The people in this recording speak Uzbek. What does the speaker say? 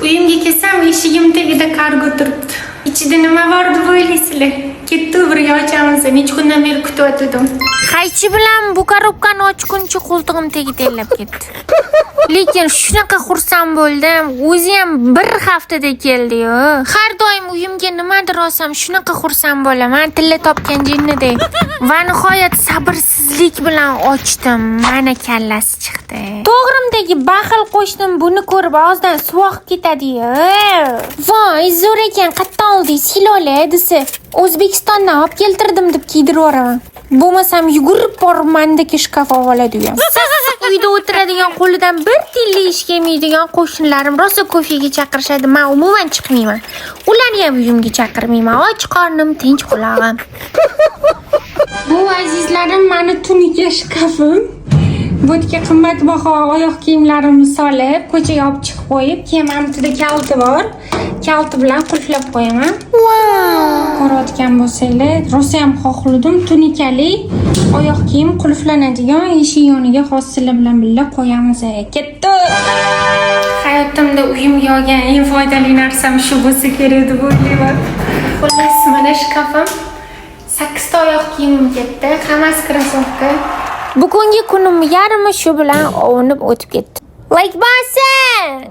Uyimga kelsam, eshigim tagida kargo turibdi. Ichida nima bor deb o'ylaysizlar? Ketdi, birga ochamiz. Necha kundan beri kutib Qaychi bilan bu korobkani ochguncha qo'ltig'im tagida elab ketdi. Lekin shunaqa xursand bo'ldim. O'zi ham bir haftada keldi-yu. Har doim uyimga nimadir olsam shunaqa xursand bo'laman, tilla topgan jinnidek. Va nihoyat sabrsizlik bilan ochdim. Mana kallasi chiqdi. To'g'rimdagi baxil qo'shnim buni ko'rib og'zidan suv oqib ketadi-yu. Voy, zo'r ekan, qayerdan oldingiz? Hilola desa, O'zbekistondan olib keltirdim deb kiydirib bo'lmasam yugurib borib mendagi shkaf oladi-yu. Uyda o'tiradigan qo'lidan bir tilla ish kelmaydigan qo'shnilarim rosa kofega chaqirishadi. Men umuman chiqmayman. Ularni ham uyimga chaqirmayman. Och qornim, tinch qulog'im. Bu azizlarim, meni tunika shkafim. Bu yerga qimmatbaho oyoq kiyimlarimni solib, ko'chaga olib chiqib qo'yib, kiyimimda kalti bor. Kalti bilan qulflab qo'yaman. Ko'rayotgan bo'lsanglar, rosa ham xohladim tunikali oyoq kiyim qulflanadigan eshik yoniga hosila bilan birga qo'yamiz. Ketdi. Hayotimda uyimga olgan eng foydali narsam shu bo'lsa kerak deb o'ylayman. Xullas, mana shkafim. 8 ta oyoq kiyimim ketdi, hammasi krossovka. Bugungi kunim yarmi shu bilan ovunib o'tib ketdi. Like bosing!